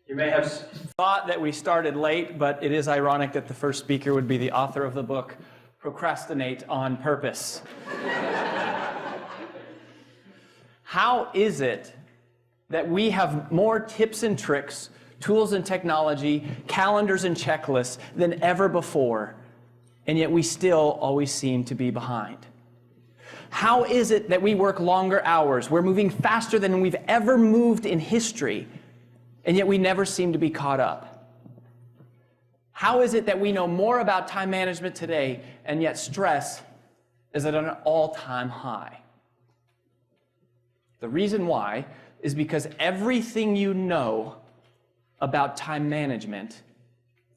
You may have thought that we started late, but it is ironic that the first speaker would be the author of the book, Procrastinate on Purpose. How is it that we have more tips and tricks, tools and technology, calendars and checklists than ever before, and yet we still always seem to be behind? How is it that we work longer hours? We're moving faster than we've ever moved in history, and yet we never seem to be caught up? How is it that we know more about time management today, and yet stress is at an all-time high? The reason why is because everything you know about time management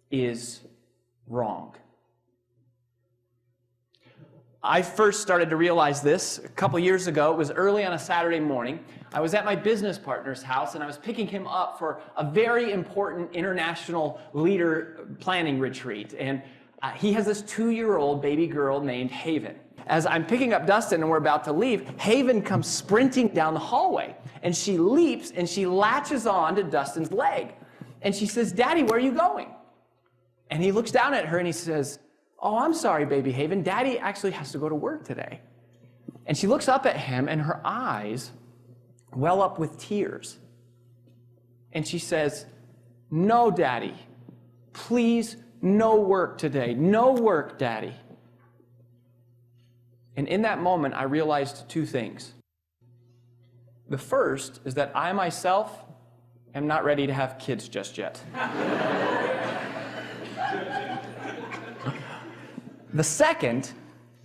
is wrong. I first started to realize this a couple years ago. It was early on a Saturday morning. I was at my business partner's house, and I was picking him up for a very important international leader planning retreat. And he has this 2-year-old baby girl named Haven. As I'm picking up Dustin and we're about to leave, Haven comes sprinting down the hallway, and she leaps and she latches on to Dustin's leg. And she says, "Daddy, where are you going?" And he looks down at her and he says, "Oh, I'm sorry, baby Haven. Daddy actually has to go to work today." And she looks up at him, and her eyes well up with tears. And she says, "No, Daddy. Please, no work today. No work, Daddy." And in that moment, I realized two things. The first is that I myself am not ready to have kids just yet. The second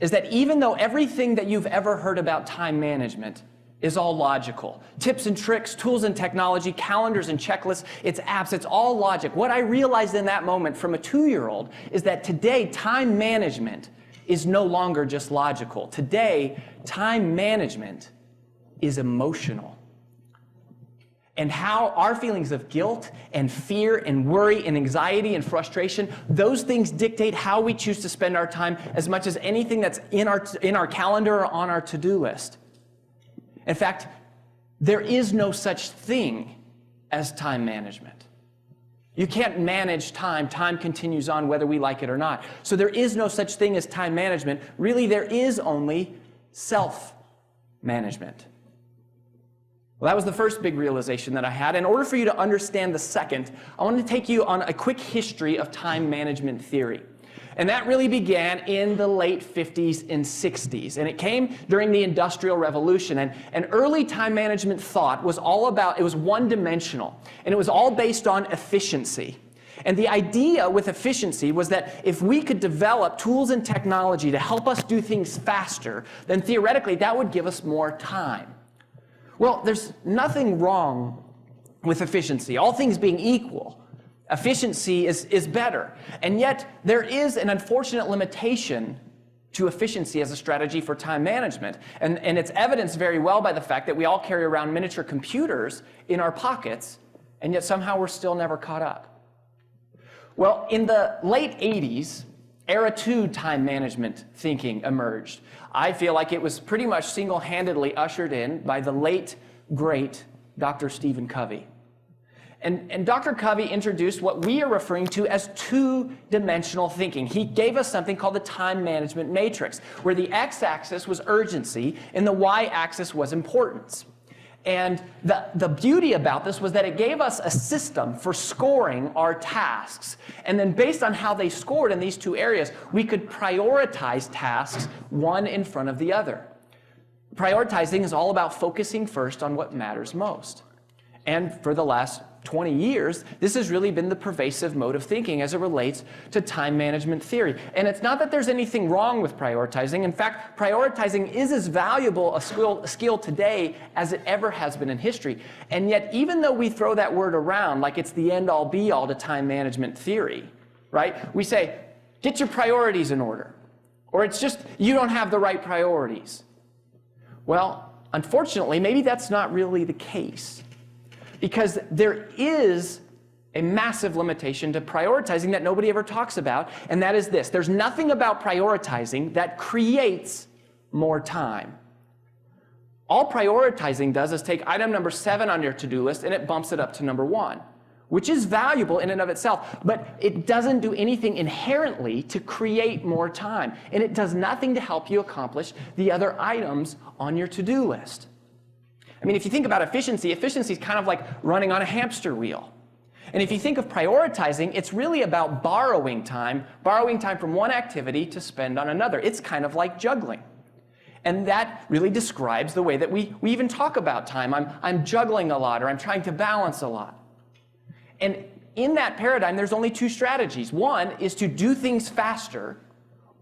is that even though everything that you've ever heard about time management is all logical, tips and tricks, tools and technology, calendars and checklists, it's apps, it's all logic. What I realized in that moment from a 2-year-old is that today time management is no longer just logical. Today, time management is emotional. And how our feelings of guilt and fear and worry and anxiety and frustration, those things dictate how we choose to spend our time as much as anything that's in our calendar or on our to-do list. In fact, there is no such thing as time management. You can't manage time. Time continues on whether we like it or not. So there is no such thing as time management. Really, there is only self-management. Well, that was the first big realization that I had. In order for you to understand the second, I want to take you on a quick history of time management theory. And that really began in the late 50s and 60s. And it came during the Industrial Revolution. And early time management thought was all about, it was one-dimensional. And it was all based on efficiency. And the idea with efficiency was that if we could develop tools and technology to help us do things faster, then theoretically that would give us more time. Well, there's nothing wrong with efficiency. All things being equal, efficiency is better. And yet, there is an unfortunate limitation to efficiency as a strategy for time management. And it's evidenced very well by the fact that we all carry around miniature computers in our pockets, and yet somehow we're still never caught up. Well, in the late 80s, Era 2 time management thinking emerged. I feel like it was pretty much single-handedly ushered in by the late, great Dr. Stephen Covey. And Dr. Covey introduced what we are referring to as two-dimensional thinking. He gave us something called the time management matrix, where the x-axis was urgency and the y-axis was importance. And the beauty about this was that it gave us a system for scoring our tasks. And then based on how they scored in these two areas, we could prioritize tasks one in front of the other. Prioritizing is all about focusing first on what matters most. And for the last 20 years, this has really been the pervasive mode of thinking as it relates to time management theory. And it's not that there's anything wrong with prioritizing. In fact, prioritizing is as valuable a skill today as it ever has been in history. And yet, even though we throw that word around like it's the end-all be-all to time management theory, right? We say, get your priorities in order. Or it's just, you don't have the right priorities. Well, unfortunately, maybe that's not really the case. Because there is a massive limitation to prioritizing that nobody ever talks about, and that is this. There's nothing about prioritizing that creates more time. All prioritizing does is take item number 7 on your to-do list and it bumps it up to number 1. which is valuable in and of itself, but it doesn't do anything inherently to create more time. And it does nothing to help you accomplish the other items on your to-do list. I mean, if you think about efficiency, efficiency is kind of like running on a hamster wheel. And if you think of prioritizing, it's really about borrowing time from one activity to spend on another. It's kind of like juggling. And that really describes the way that we even talk about time. I'm juggling a lot, or I'm trying to balance a lot. And in that paradigm, there's only two strategies. One is to do things faster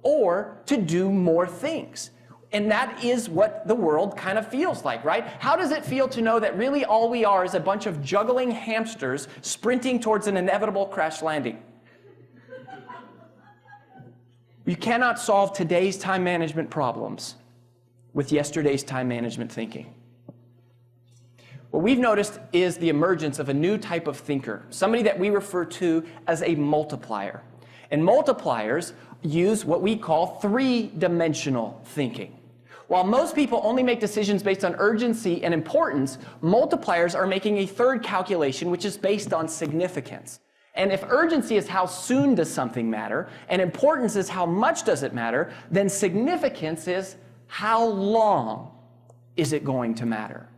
or to do more things. And that is what the world kind of feels like, right? How does it feel to know that really all we are is a bunch of juggling hamsters sprinting towards an inevitable crash landing? You cannot solve today's time management problems with yesterday's time management thinking. What we've noticed is the emergence of a new type of thinker, somebody that we refer to as a multiplier. And multipliers use what we call three-dimensional thinking. While most people only make decisions based on urgency and importance, multipliers are making a third calculation, which is based on significance. And if urgency is how soon does something matter, and importance is how much does it matter, then significance is how long is it going to matter.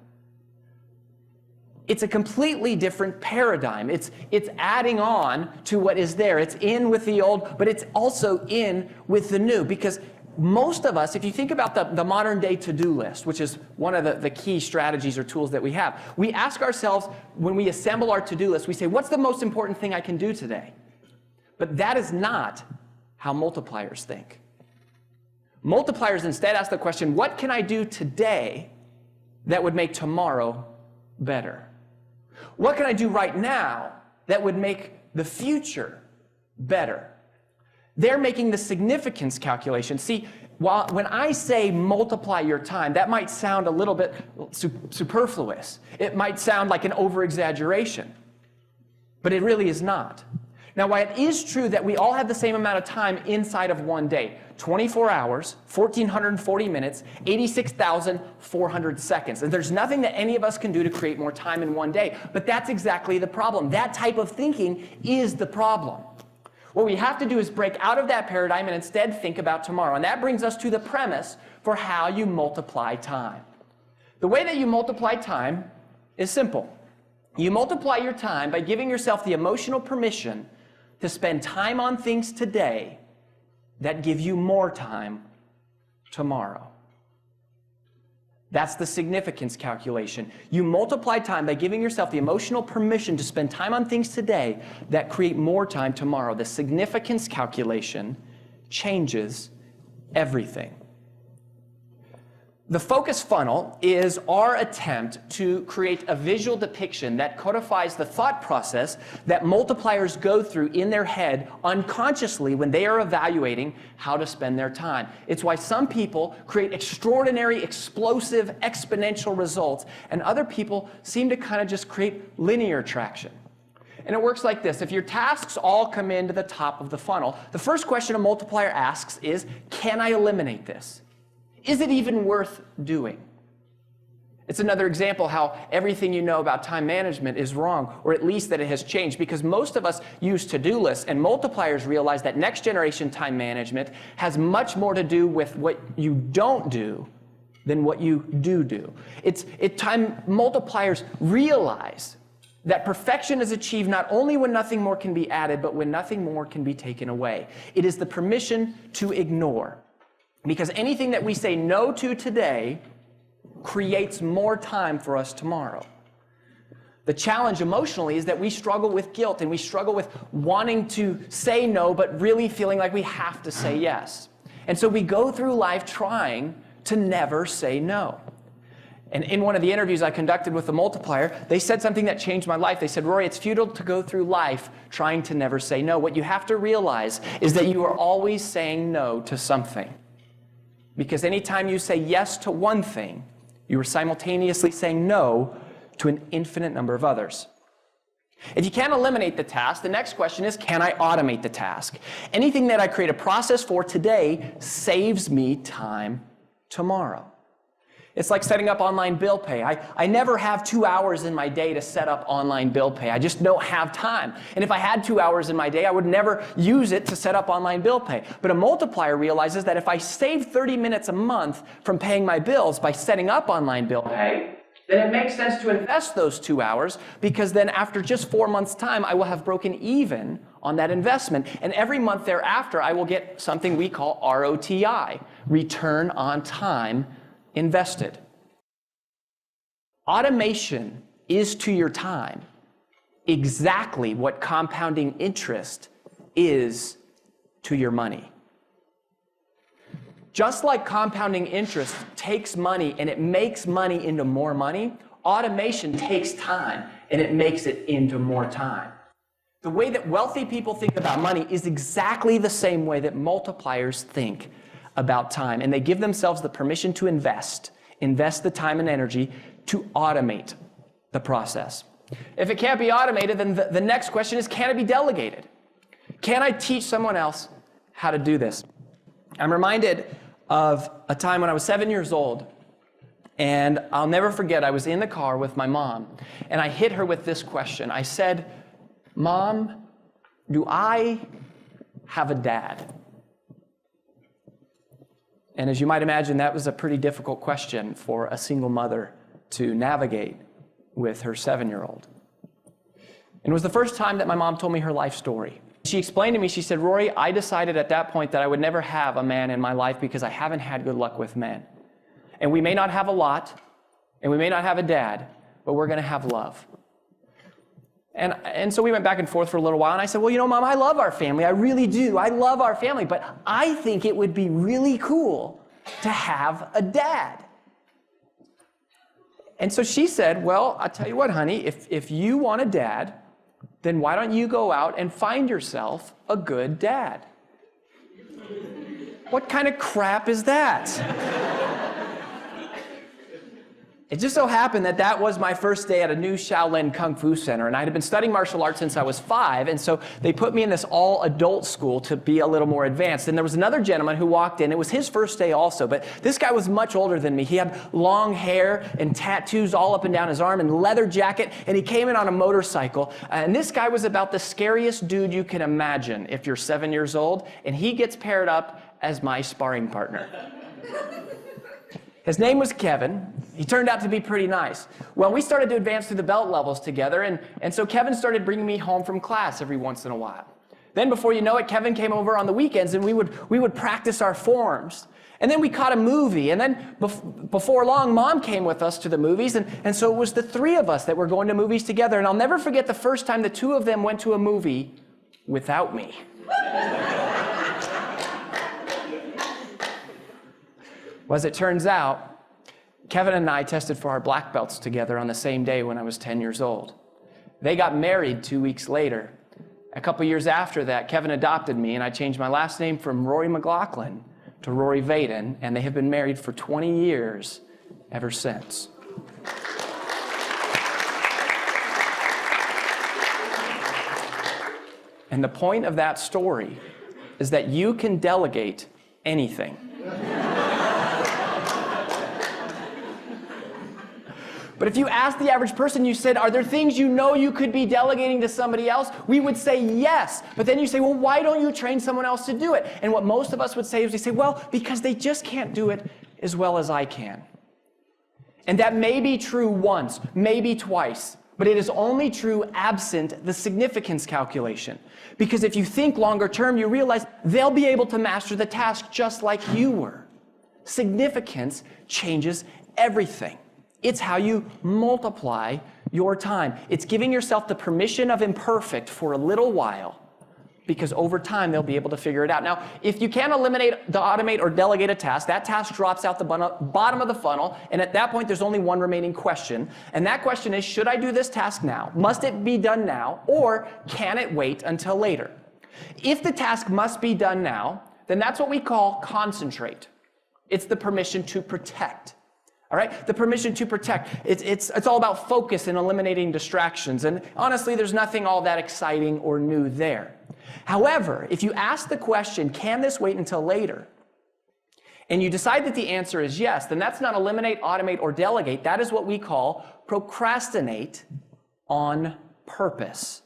It's a completely different paradigm. It's adding on to what is there. It's in with the old, but it's also in with the new. Because most of us, if you think about the modern day to-do list, which is one of the key strategies or tools that we have, we ask ourselves, when we assemble our to-do list, we say, what's the most important thing I can do today? But that is not how multipliers think. Multipliers instead ask the question, what can I do today that would make tomorrow better? What can I do right now that would make the future better? They're making the significance calculation. See, when I say multiply your time, that might sound a little bit superfluous. It might sound like an over-exaggeration, but it really is not. Now, while it is true that we all have the same amount of time inside of one day, 24 hours, 1,440 minutes, 86,400 seconds. And there's nothing that any of us can do to create more time in one day. But that's exactly the problem. That type of thinking is the problem. What we have to do is break out of that paradigm and instead think about tomorrow. And that brings us to the premise for how you multiply time. The way that you multiply time is simple. You multiply your time by giving yourself the emotional permission to spend time on things today that give you more time tomorrow. That's the significance calculation. You multiply time by giving yourself the emotional permission to spend time on things today that create more time tomorrow. The significance calculation changes everything. The focus funnel is our attempt to create a visual depiction that codifies the thought process that multipliers go through in their head unconsciously when they are evaluating how to spend their time. It's why some people create extraordinary, explosive, exponential results, and other people seem to kind of just create linear traction. And it works like this. If your tasks all come into the top of the funnel, the first question a multiplier asks is, can I eliminate this? Is it even worth doing? It's another example how everything you know about time management is wrong, or at least that it has changed, because most of us use to-do lists, and multipliers realize that next generation time management has much more to do with what you don't do than what you do. Time multipliers realize that perfection is achieved not only when nothing more can be added, but when nothing more can be taken away. It is the permission to ignore. Because anything that we say no to today creates more time for us tomorrow. The challenge emotionally is that we struggle with guilt, and we struggle with wanting to say no, but really feeling like we have to say yes. And so we go through life trying to never say no. And in one of the interviews I conducted with the multiplier, they said something that changed my life. They said, Rory, it's futile to go through life trying to never say no. What you have to realize is that you are always saying no to something. Because anytime you say yes to one thing, you are simultaneously saying no to an infinite number of others. If you can't eliminate the task, the next question is, can I automate the task? Anything that I create a process for today saves me time tomorrow. It's like setting up online bill pay. I never have 2 hours in my day to set up online bill pay. I just don't have time. And if I had 2 hours in my day, I would never use it to set up online bill pay. But a multiplier realizes that if I save 30 minutes a month from paying my bills by setting up online bill pay, then it makes sense to invest those 2 hours, because then after just 4 months' time, I will have broken even on that investment. And every month thereafter, I will get something we call ROTI, return on time invested. Automation is to your time exactly what compounding interest is to your money. Just like compounding interest takes money and it makes money into more money, automation takes time and it makes it into more time. The way that wealthy people think about money is exactly the same way that multipliers think about time. And they give themselves the permission to invest the time and energy to automate the process. If it can't be automated, then the next question is, can it be delegated? Can I teach someone else how to do this? I'm reminded of a time when I was 7 years old, and I'll never forget, I was in the car with my mom, and I hit her with this question. I said, "Mom, do I have a dad?" And as you might imagine, that was a pretty difficult question for a single mother to navigate with her 7-year-old. And it was the first time that my mom told me her life story. She explained to me, she said, "Rory, I decided at that point that I would never have a man in my life because I haven't had good luck with men. And we may not have a lot, and we may not have a dad, but we're going to have love." And so we went back and forth for a little while, and I said, "Well, you know, Mom, I love our family. I really do. I love our family, but I think it would be really cool to have a dad." And so she said, "Well, I'll tell you what, honey, if you want a dad, then why don't you go out and find yourself a good dad?" What kind of crap is that? It just so happened that that was my first day at a new Shaolin Kung Fu center, and I had been studying martial arts since I was 5, and so they put me in this all-adult school to be a little more advanced. And there was another gentleman who walked in. It was his first day also, but this guy was much older than me. He had long hair and tattoos all up and down his arm and leather jacket, and he came in on a motorcycle. And this guy was about the scariest dude you can imagine if you're 7 years old, and he gets paired up as my sparring partner. His name was Kevin. He turned out to be pretty nice. Well, we started to advance through the belt levels together, and so Kevin started bringing me home from class every once in a while. Then before you know it, Kevin came over on the weekends, and we would practice our forms. And then we caught a movie, and then before long, Mom came with us to the movies, and so it was the three of us that were going to movies together. And I'll never forget the first time the two of them went to a movie without me. Well, as it turns out, Kevin and I tested for our black belts together on the same day when I was 10 years old. They got married 2 weeks later. A couple years after that, Kevin adopted me, and I changed my last name from Rory McLaughlin to Rory Veyden, and they have been married for 20 years ever since. And the point of that story is that you can delegate anything. But if you ask the average person, you said, "Are there things you know you could be delegating to somebody else?" We would say yes. But then you say, "Well, why don't you train someone else to do it?" And what most of us would say is, we say, "Well, because they just can't do it as well as I can." And that may be true once, maybe twice, but it is only true absent the significance calculation. Because if you think longer term, you realize they'll be able to master the task just like you were. Significance changes everything. It's how you multiply your time. It's giving yourself the permission of imperfect for a little while, because over time they'll be able to figure it out. Now, if you can't automate or delegate a task, that task drops out the bottom of the funnel, and at that point there's only one remaining question, and that question is, should I do this task now? Must it be done now, or can it wait until later? If the task must be done now, then that's what we call concentrate. It's the permission to protect. All right, the permission to protect. It's all about focus and eliminating distractions. And honestly, there's nothing all that exciting or new there. However, if you ask the question, can this wait until later? and you decide that the answer is yes, then that's not eliminate, automate, or delegate. That is what we call procrastinate on purpose.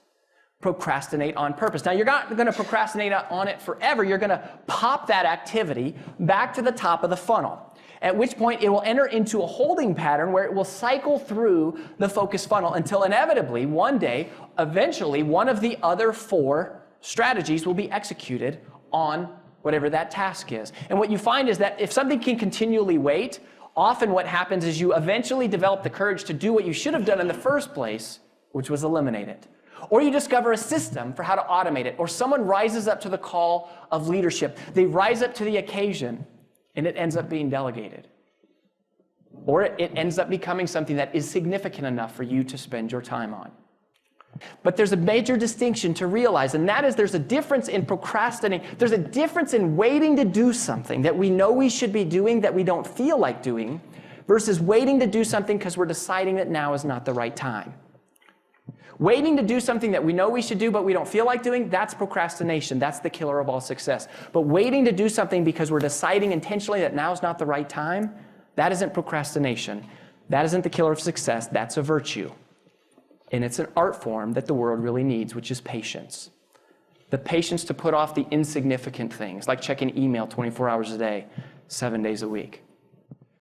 Procrastinate on purpose. Now, you're not going to procrastinate on it forever. You're going to pop that activity back to the top of the funnel, at which point it will enter into a holding pattern where it will cycle through the focus funnel until inevitably, one day, eventually, one of the other 4 strategies will be executed on whatever that task is. And what you find is that if something can continually wait, often what happens is you eventually develop the courage to do what you should have done in the first place, which was eliminate it. Or you discover a system for how to automate it, or someone rises up to the call of leadership. They rise up to the occasion, and it ends up being delegated. Or it ends up becoming something that is significant enough for you to spend your time on. But there's a major distinction to realize, and that is there's a difference in procrastinating. There's a difference in waiting to do something that we know we should be doing that we don't feel like doing, versus waiting to do something because we're deciding that now is not the right time. Waiting to do something that we know we should do but we don't feel like doing, that's procrastination. That's the killer of all success. But waiting to do something because we're deciding intentionally that now is not the right time, that isn't procrastination. That isn't the killer of success. That's a virtue. And it's an art form that the world really needs, which is patience. The patience to put off the insignificant things, like checking email 24 hours a day, 7 days a week.